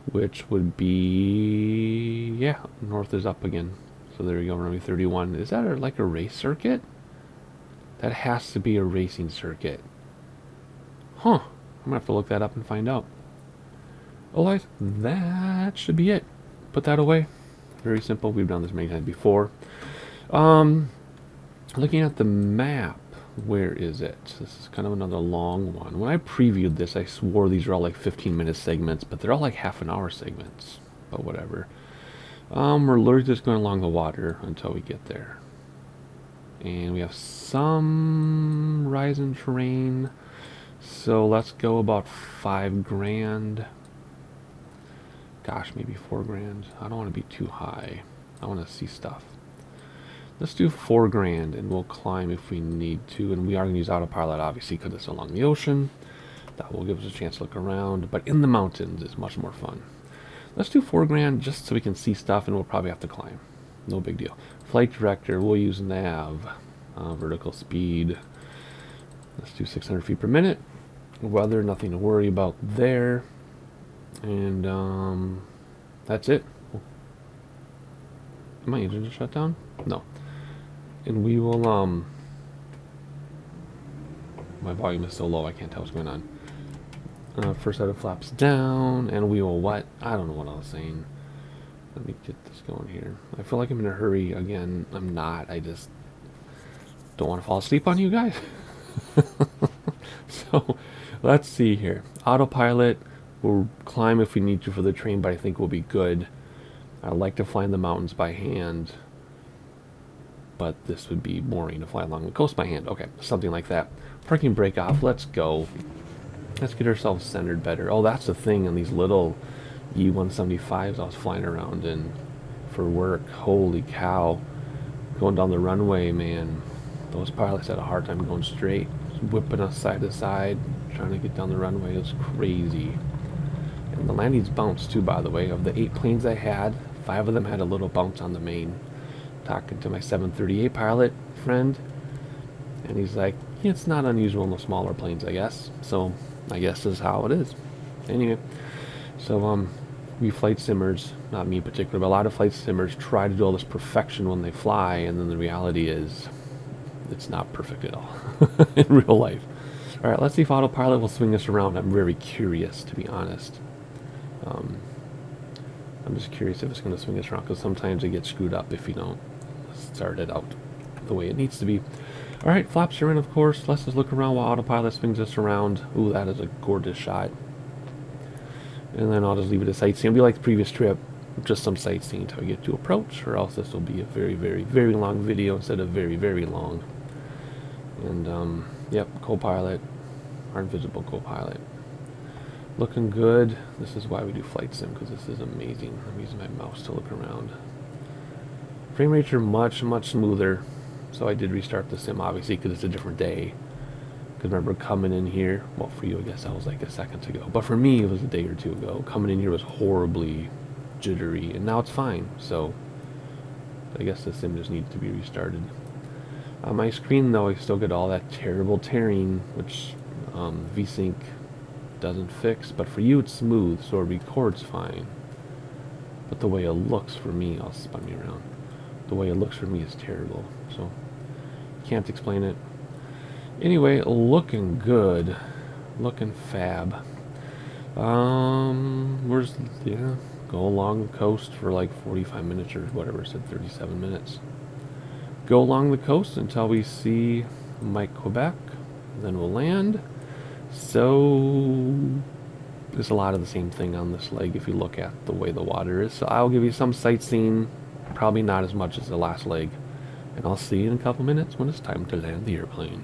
Which would be, yeah, north is up again. So there we go, runway 31. Is that like a race circuit? That has to be a racing circuit. Huh, I'm gonna have to look that up and find out. Alright, that should be it. Put that away. Very simple, we've done this many times before. Looking at the map, where is it? This is kind of another long one. When I previewed this, I swore these were all like 15-minute segments, but they're all like half-an-hour segments. but whatever. We're literally just going along the water until we get there. And we have some rise in terrain. So let's go about 5 grand. Gosh, maybe 4 grand. I don't want to be too high. I want to see stuff. Let's do 4 grand and we'll climb if we need to. And we are going to use autopilot obviously because it's along the ocean. That will give us a chance to look around. But in the mountains is much more fun. Let's do 4 grand just so we can see stuff, and we'll probably have to climb. No big deal. Flight director, we'll use nav. Vertical speed. Let's do 600 feet per minute. Weather, nothing to worry about there. And that's it. Am my engine just shut down? No. And we will, my volume is so low I can't tell what's going on. First set of flaps down, and we will what? I don't know what I was saying. Let me get this going here. I feel like I'm in a hurry again. I'm not. I just don't want to fall asleep on you guys. So let's see here. Autopilot. We'll climb if we need to for the train, but I think we'll be good. I like to fly in the mountains by hand, but this would be boring to fly along the coast by hand. Okay, something like that. Parking brake off. Let's go. Let's get ourselves centered better. Oh, that's the thing on these little E-175s I was flying around in for work. Holy cow. Going down the runway, man. Those pilots had a hard time going straight. Whipping us side to side, trying to get down the runway. It was crazy. And the landings bounced too, by the way. Of the 8 planes I had, 5 of them had a little bounce on the main. Talking to my 738 pilot friend, and he's like, yeah, it's not unusual in the smaller planes, I guess. So I guess this is how it is. Anyway, so we flight simmers, not me in particular, but a lot of flight simmers try to do all this perfection when they fly, and then the reality is it's not perfect at all in real life. All right, let's see if autopilot will swing us around. I'm very curious, to be honest. I'm just curious if it's going to swing us around, because sometimes it gets screwed up if you don't start it out the way it needs to be. All right, flaps are in, of course. Let's just look around while autopilot swings us around. Ooh, that is a gorgeous shot. And then I'll just leave it a sightseeing. It'll be like the previous trip, just some sightseeing until we get to approach, or else this will be a very, very, very long video instead of very, very long. And, yep, co-pilot, our invisible co-pilot. Looking good. This is why we do flight sim, because this is amazing. I'm using my mouse to look around. Frame rates are much, much smoother. So I did restart the sim, obviously, because it's a different day. Because remember, coming in here, well, for you, I guess that was like a second ago. But for me, it was a day or two ago. Coming in here was horribly jittery, and now it's fine. So I guess the sim just needs to be restarted. On my screen, though, I still get all that terrible tearing, which VSync doesn't fix. But for you, it's smooth, so it records fine. But the way it looks for me, I'll spin me around. The way it looks for me is terrible. So can't explain it. Anyway, looking good, looking fab. Where's go along the coast for like 45 minutes or whatever. It said 37 minutes. Go along the coast until we see Mike, Quebec. Then we'll land. So there's a lot of the same thing on this leg if you look at the way the water is. So I'll give you some sightseeing, probably not as much as the last leg. And I'll see you in a couple minutes when it's time to land the airplane.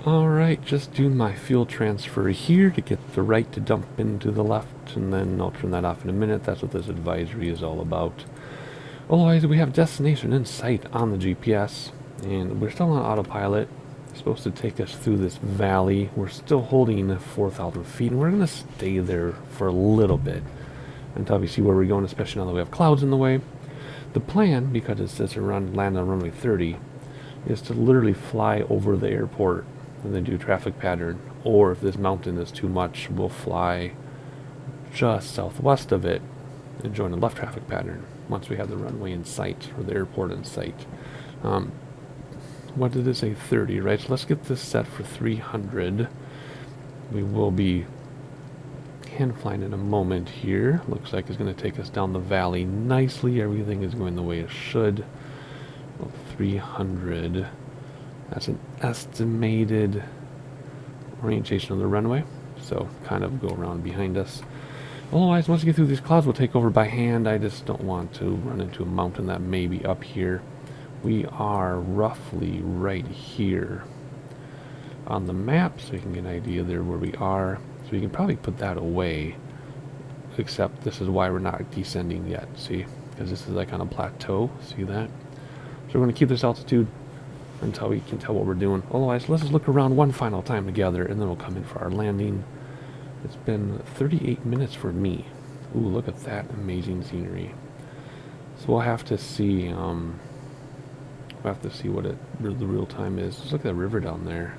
Alright, just doing my fuel transfer here to get the right to dump into the left, and then I'll turn that off in a minute. That's what this advisory is all about. Otherwise, we have destination in sight on the GPS, and we're still on autopilot. It's supposed to take us through this valley. We're still holding 4,000 feet, and we're going to stay there for a little bit until we see where we're going, especially now that we have clouds in the way. The plan, because it says to land on runway 30, is to literally fly over the airport and then do traffic pattern. Or if this mountain is too much, we'll fly just southwest of it and join the left traffic pattern once we have the runway in sight, or the airport in sight. What did it say? 30, right? So let's get this set for 300. We will be hand flying in a moment here. Looks like it's going to take us down the valley nicely. Everything is going the way it should. Well, 300. That's an estimated orientation of the runway. So kind of go around behind us. Otherwise, once we get through these clouds, we'll take over by hand. I just don't want to run into a mountain that may be up here. We are roughly right here on the map, so you can get an idea there where we are. So you can probably put that away, except this is why we're not descending yet, see? Because this is like on a plateau, see that? So we're going to keep this altitude until we can tell what we're doing. Otherwise, let's just look around one final time together, and then we'll come in for our landing. It's been 38 minutes for me. Ooh, look at that amazing scenery. So we'll have to see, what the real time is. Just look at that river down there.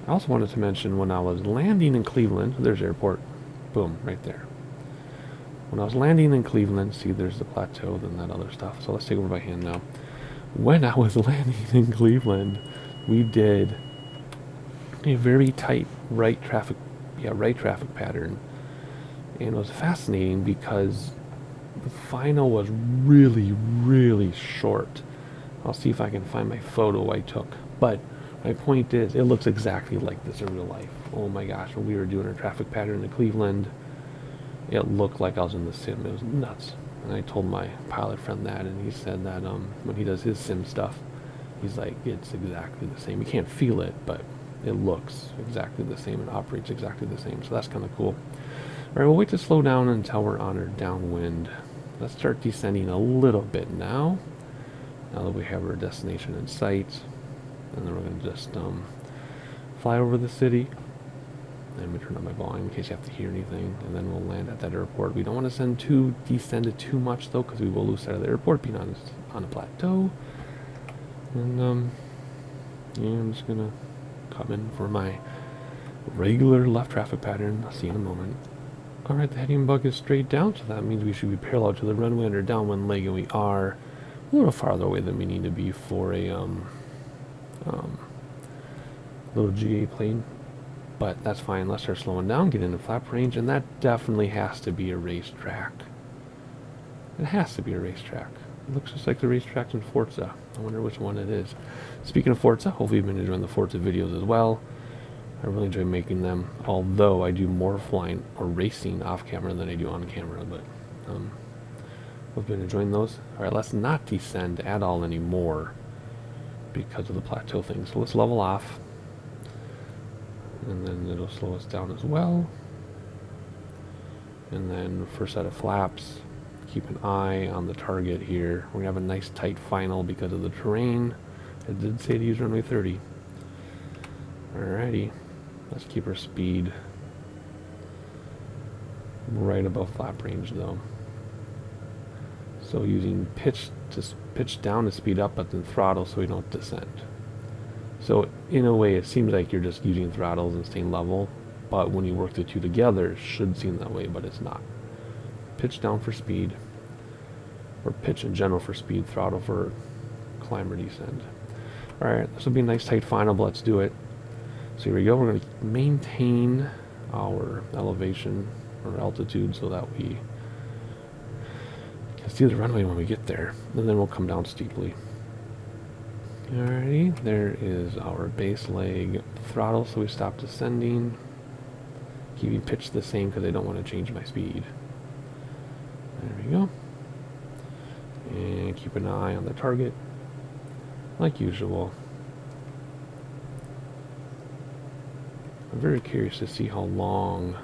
I also wanted to mention when I was landing in Cleveland, there's airport, boom, right there. When I was landing in Cleveland, see there's the plateau, then that other stuff. So let's take over by hand now. When I was landing in Cleveland, we did a very tight right traffic pattern. And it was fascinating because the final was really, really short. I'll see if I can find my photo I took. But my point is, it looks exactly like this in real life. Oh my gosh, when we were doing our traffic pattern in Cleveland, it looked like I was in the sim. It was nuts. And I told my pilot friend that, and he said that when he does his sim stuff, he's like, it's exactly the same. You can't feel it, but it looks exactly the same and operates exactly the same. So that's kind of cool. All right, we'll wait to slow down until we're on our downwind. Let's start descending a little bit now that we have our destination in sight. And then we're going to just fly over the city. And we turn on my volume in case you have to hear anything. And then we'll land at that airport. We don't want to descend it too much, though, because we will lose sight of the airport being on a plateau. And, yeah, I'm just going to come in for my regular left traffic pattern. I'll see you in a moment. Alright, the heading bug is straight down, so that means we should be parallel to the runway on our downwind leg, and we are a little farther away than we need to be for a little GA plane. But that's fine. Let's start slowing down, get into flap range, and that definitely has to be a racetrack. It has to be a racetrack. It looks just like the racetracks in Forza. I wonder which one it is. Speaking of Forza, hopefully you've been enjoying the Forza videos as well. I really enjoy making them, although I do more flying or racing off camera than I do on camera, but I've been enjoying those. Alright, let's not descend at all anymore because of the plateau thing. So let's level off, and then it'll slow us down as well. And then first set of flaps, keep an eye on the target here. We're gonna have a nice tight final because of the terrain. It did say to use runway 30. Alrighty, let's keep our speed right above flap range though. So using pitch down to speed up, but then throttle so we don't descend. So in a way, it seems like you're just using throttles and staying level, but when you work the two together, it should seem that way, but it's not. Pitch down for speed, or pitch in general for speed, throttle for climb or descend. Alright, this will be a nice tight final, but let's do it. So here we go, we're going to maintain our elevation or altitude so that we can see the runway when we get there, and then we'll come down steeply. Alrighty, there is our base leg throttle, so we stop descending. Keeping pitch the same because I don't want to change my speed. There we go. And keep an eye on the target, like usual. I'm very curious to see how long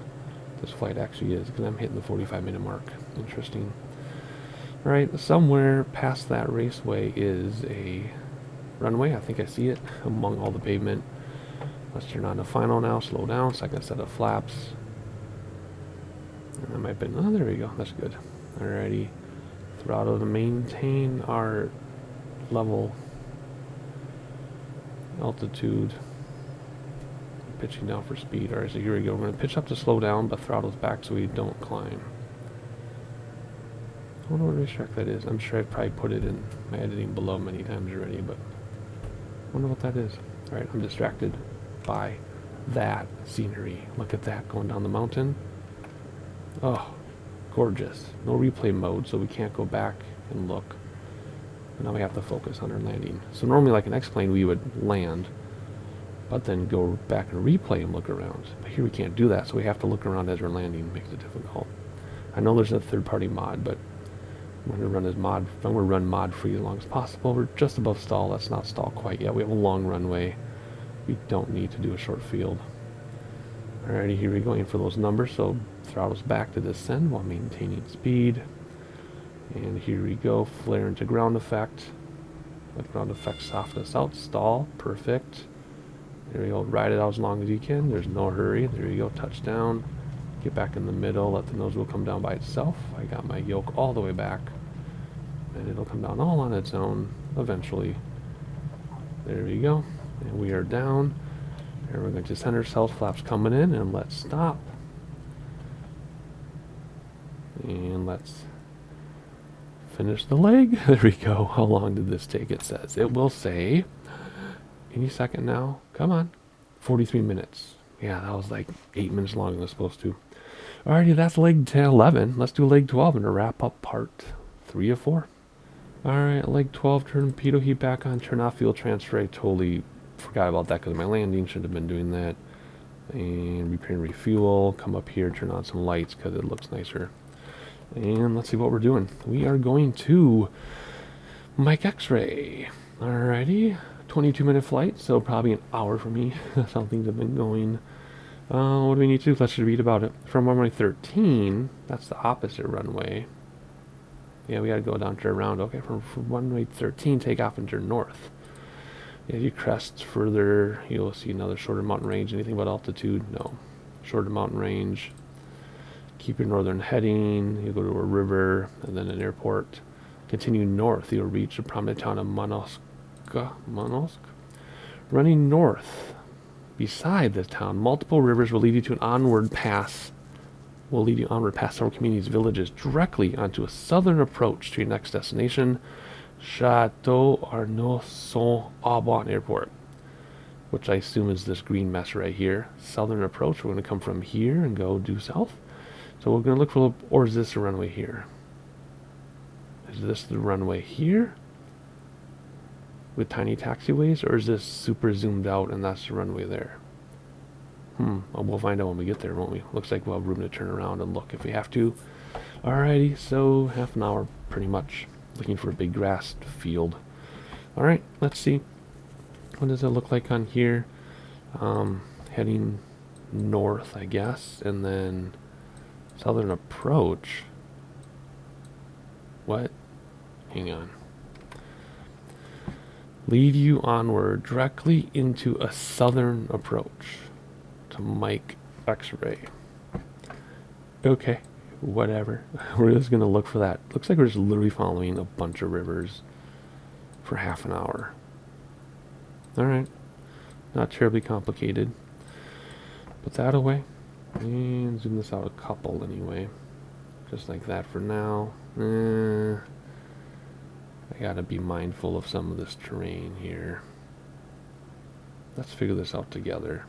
this flight actually is, because I'm hitting the 45-minute mark. Interesting. All right, somewhere past that raceway is a runway. I think I see it among all the pavement. Let's turn on the final now, slow down, second set of flaps. And that might be, oh, there we go, that's good. Alrighty, throttle to maintain our level altitude. Pitching down for speed. Alright, so here we go. We're going to pitch up to slow down, but throttle's back so we don't climb. I wonder what racetrack that is. I'm sure I've probably put it in my editing below many times already, but I wonder what that is. Alright, I'm distracted by that scenery. Look at that going down the mountain. Oh, gorgeous. No replay mode, so we can't go back and look. But now we have to focus on our landing. So normally, like an X-plane, we would land, but then go back and replay and look around. But here we can't do that, so we have to look around as we're landing. Makes it difficult. I know there's a third-party mod, but I'm going to run mod-free as long as possible. We're just above stall. That's not stall quite yet. We have a long runway. We don't need to do a short field. Alrighty, here we go, in for those numbers. So throttle's back to descend while maintaining speed. And here we go, flare into ground effect. Let ground effect soften us out. Stall, perfect. There we go, ride it out as long as you can. There's no hurry. There you go, touchdown. Get back in the middle, let the nose wheel come down by itself. I got my yoke all the way back. And it'll come down all on its own eventually. There we go. And we are down. And we're going to send ourselves, flaps coming in, and let's stop. And let's finish the leg. There we go. How long did this take? It says. It will say any second now. Come on. 43 minutes. Yeah, that was like 8 minutes longer than it was supposed to. Alrighty, that's leg 11. Let's do leg 12 and to wrap up part 3 of 4. Alright, leg 12, turn pitot heat back on, turn off fuel transfer. I totally forgot about that because my landing should have been doing that. And repair and refuel. Come up here, turn on some lights because it looks nicer. And let's see what we're doing. We are going to Mike X-ray. Alrighty, 22-minute flight, so probably an hour for me. That's how things have been going. What do we need to do? Let's read about it. From runway 13, that's the opposite runway. Yeah, we gotta go down, turn around. Okay, from runway 13, take off and turn north. As you crest further, you'll see another shorter mountain range. Anything about altitude? No. Shorter mountain range. Keep your northern heading. You'll go to a river and then an airport. Continue north. You'll reach the prominent town of Monosk. Running north. Beside this town, multiple rivers will lead you to an onward pass. Will lead you onward past several communities, villages, directly onto a southern approach to your next destination, Chateau Arnaud-Saint-Aubin Airport, which I assume is this green mess right here. Southern approach. We're going to come from here and go due south. So we're going to look for, or is this the runway here? Is this the runway here? With tiny taxiways, or is this super zoomed out and that's the runway there? Well, we'll find out when we get there, won't we? Looks like we'll have room to turn around and look if we have to. Alrighty, so half an hour pretty much. Looking for a big grassed field. Alright, let's see. What does it look like on here? Heading north, I guess, and then southern approach. What? Hang on. Lead you onward directly into a southern approach to Mike X-ray. Okay, whatever. We're just going to look for that. Looks like we're just literally following a bunch of rivers for half an hour. Alright, not terribly complicated. Put that away and zoom this out a couple anyway. Just like that for now. I gotta be mindful of some of this terrain here. Let's figure this out together.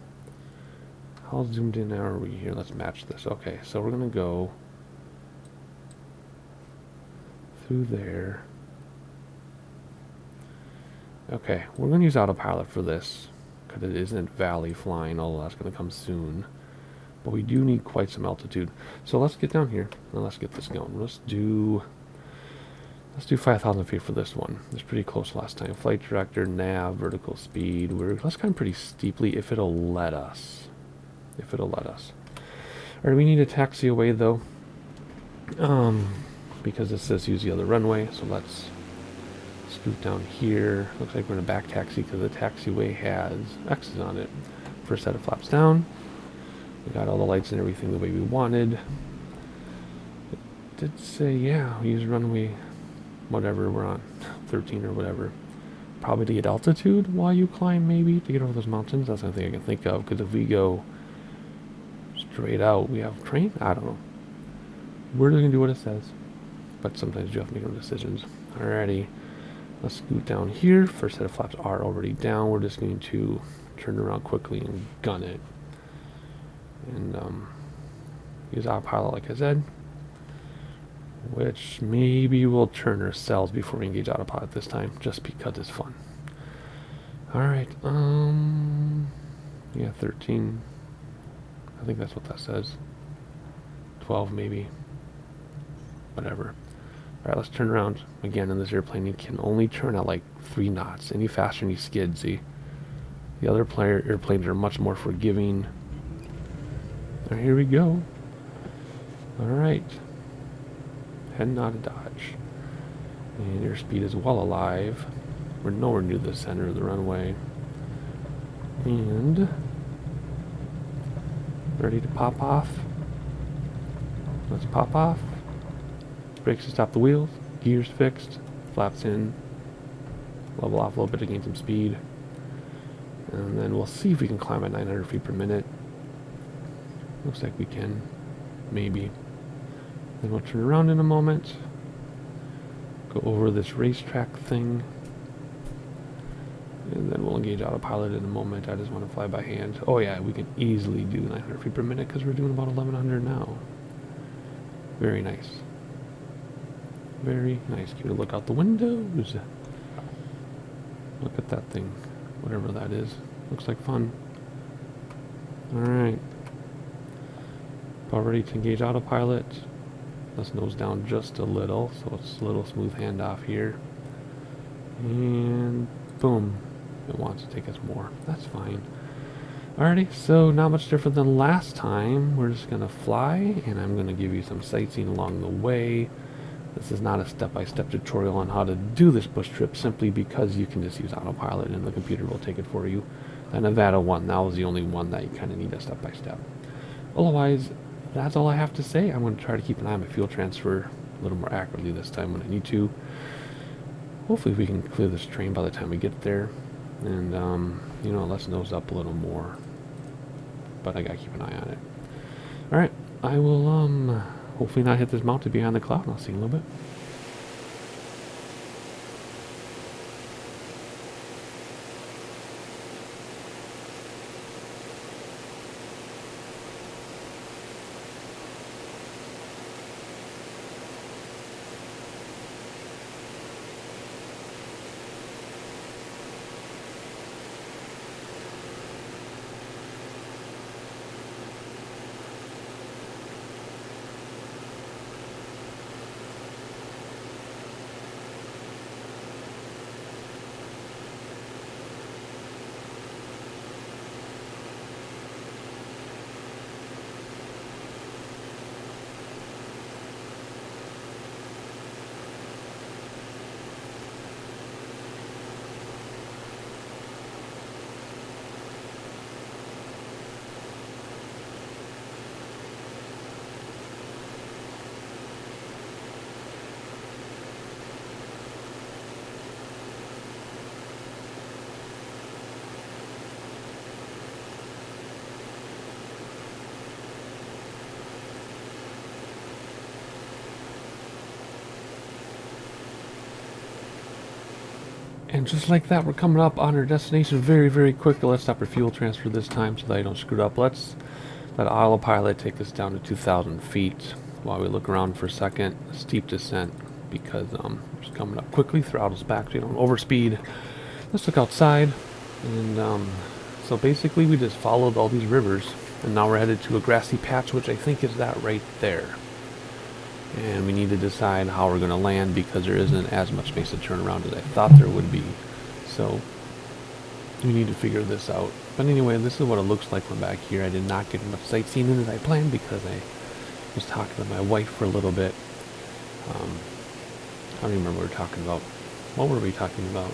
How zoomed in are we here? Let's match this. Okay, so we're gonna go through there. Okay, we're gonna use autopilot for this because it isn't valley flying, although that's gonna come soon. But we do need quite some altitude. So let's get down here and let's get this going. Let's do 5,000 feet for this one. It's pretty close last time. Flight director, nav, vertical speed. Let's climb pretty steeply if it'll let us. if it'll let us. Alright, we need to taxi away though, because it says use the other runway, so let's scoot down here. Looks like we're in a back taxi because the taxiway has X's on it. First set of flaps down. We got all the lights and everything the way we wanted. It did say, yeah, use runway, whatever we're on, 13 or whatever. Probably to get altitude while you climb, maybe, to get over those mountains. That's the only thing I can think of, because if we go straight out, we have train? I don't know. We're just going to do what it says. But sometimes you have to make your own decisions. Alrighty. Let's scoot down here. First set of flaps are already down. We're just going to turn around quickly and gun it. And use autopilot, like I said. Which maybe we'll turn ourselves before we engage autopilot this time, just because it's fun. Alright, yeah, 13. I think that's what that says. 12 maybe. Whatever. Alright, let's turn around. Again, in this airplane, you can only turn at like 3 knots. Any faster and you skid, see? The other airplanes are much more forgiving. Alright, here we go. Alright. Heading out of Dodge. And airspeed is well alive. We're nowhere near the center of the runway. And ready to pop off. Let's pop off. Brakes to stop the wheels. Gears fixed. Flaps in. Level off a little bit to gain some speed. And then we'll see if we can climb at 900 feet per minute. Looks like we can. Maybe. Then we'll turn around in a moment. Go over this racetrack thing. And then we'll engage autopilot in a moment. I just want to fly by hand. Oh yeah, we can easily do 900 feet per minute because we're doing about 1100 now. Very nice. Very nice. Keep a look out the windows. Look at that thing. Whatever that is. Looks like fun. Alright. About ready to engage autopilot. Let's nose down just a little, so it's a little smooth handoff here. And boom. It wants to take us more. That's fine. Alrighty, so not much different than last time. We're just going to fly, and I'm going to give you some sightseeing along the way. This is not a step-by-step tutorial on how to do this bush trip, simply because you can just use autopilot and the computer will take it for you. The Nevada one, that was the only one that you kind of need a step-by-step. Otherwise, that's all I have to say. I'm going to try to keep an eye on my fuel transfer a little more accurately this time when I need to. Hopefully we can clear this train by the time we get there. And, you know, let's nose up a little more. But I gotta keep an eye on it. Alright, I will, hopefully not hit this mountain behind the cloud, and I'll see you in a little bit. And just like that, we're coming up on our destination very, very quickly. Let's stop our fuel transfer this time so that I don't screw it up. Let's let autopilot take us down to 2,000 feet while we look around for a second. Steep descent because we're just coming up quickly. Throttles back so you don't overspeed. Let's look outside. And so basically we just followed all these rivers. And now we're headed to a grassy patch, which I think is that right there. And we need to decide how we're going to land because there isn't as much space to turn around as I thought there would be. So we need to figure this out. But anyway, this is what it looks like from back here. I did not get enough sightseeing in as I planned because I was talking to my wife for a little bit. I don't even remember what we were talking about. What were we talking about?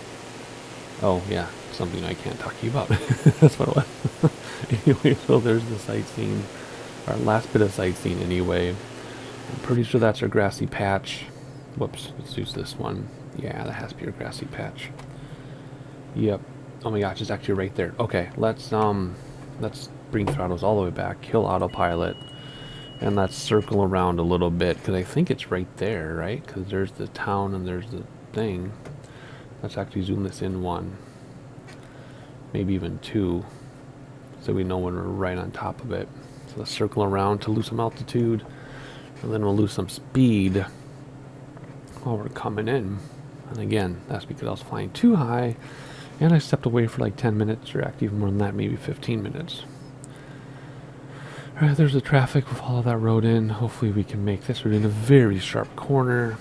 Oh, yeah, something I can't talk to you about. That's what it was. Anyway, so there's the sightseeing. Our last bit of sightseeing anyway. I'm pretty sure that's our grassy patch. Whoops, let's use this one. Yeah, that has to be our grassy patch. Yep. Oh my gosh, it's actually right there. Okay, let's bring throttles all the way back, kill autopilot, and let's circle around a little bit, because I think it's right there, right? Because there's the town and there's the thing. Let's actually zoom this in one. Maybe even two, so we know when we're right on top of it. So let's circle around to lose some altitude, and then we'll lose some speed while we're coming in. And again, that's because I was flying too high, and I stepped away for like 10 minutes, or actually even more than that, maybe 15 minutes. Alright, there's the traffic. We'll follow that road in. Hopefully we can make this. We're in a very sharp corner,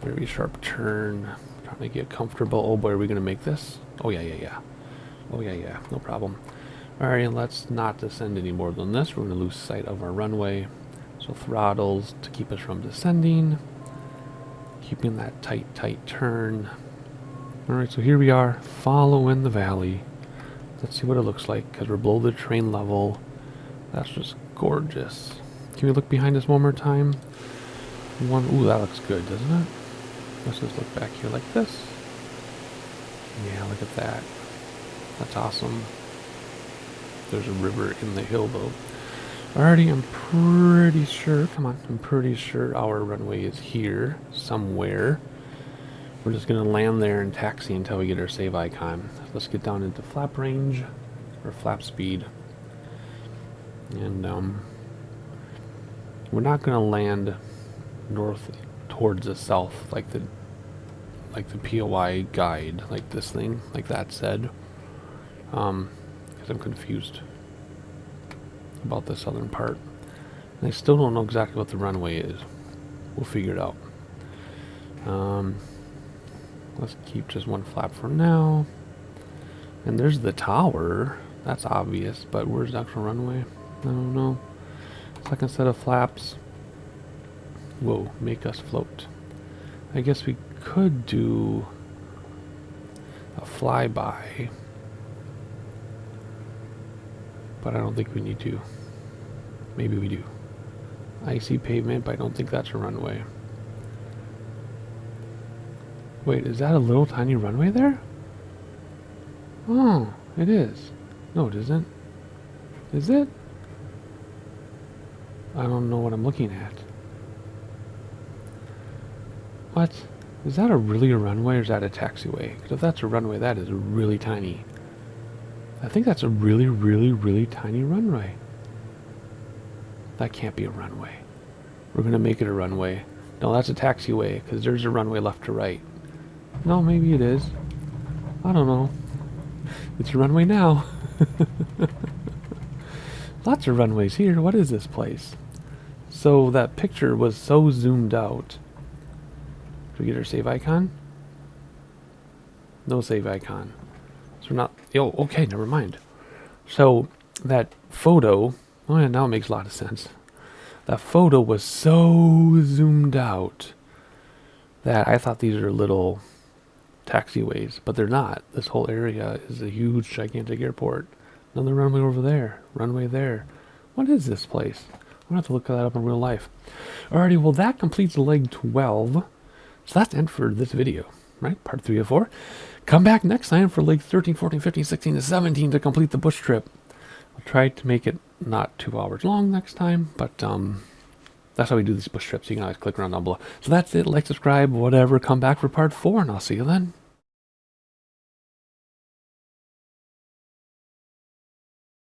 very sharp turn. Trying to get comfortable. Oh boy, are we going to make this? Oh yeah. Oh yeah, no problem. Alright, let's not descend any more than this. We're going to lose sight of our runway. So throttles to keep us from descending. Keeping that tight turn. Alright, so here we are, following the valley. Let's see what it looks like, because we're below the train level. That's just gorgeous. Can we look behind us one more time? Ooh, that looks good, doesn't it? Let's just look back here like this. Yeah, look at that. That's awesome. There's a river in the hill, though. Alrighty, I'm pretty sure, I'm pretty sure our runway is here, somewhere. We're just going to land there and taxi until we get our save icon. Let's get down into flap range, or flap speed. And we're not going to land north towards the south like the POI guide, like this thing, like that said. Because I'm confused about the southern part. And I still don't know exactly what the runway is. We'll figure it out. Let's keep just one flap for now. And there's the tower. That's obvious, but where's the actual runway? I don't know. Second set of flaps. Whoa, make us float. I guess we could do a flyby, but I don't think we need to. Maybe we do. Icy pavement, but I don't think that's a runway. Wait, is that a little tiny runway there? Oh, it is. No, it isn't. Is it? I don't know what I'm looking at. What? Is that really a runway, or is that a taxiway? Because if that's a runway, that is really tiny. I think that's a really tiny runway. That can't be a runway. We're going to make it a runway. No, that's a taxiway, because there's a runway left to right. No, maybe it is. I don't know. It's a runway now. Lots of runways here. What is this place? So that picture was so zoomed out. Did we get our save icon? No save icon. So we're not... Oh, okay, never mind. So that photo... Oh yeah, now it makes a lot of sense. That photo was so zoomed out that I thought these are little taxiways, but they're not. This whole area is a huge, gigantic airport. Another runway over there. Runway there. What is this place? I'm going to have to look that up in real life. Alrighty, well that completes leg 12. So that's the end for this video, right? Part 3 of 4. Come back next time for legs 13, 14, 15, 16, and 17 to complete the bush trip. I'll try to make it not 2 hours long next time, but that's how we do these bush trips. You can always click around down below. So that's it. Like, subscribe, whatever. Come back for part 4, and I'll see you then.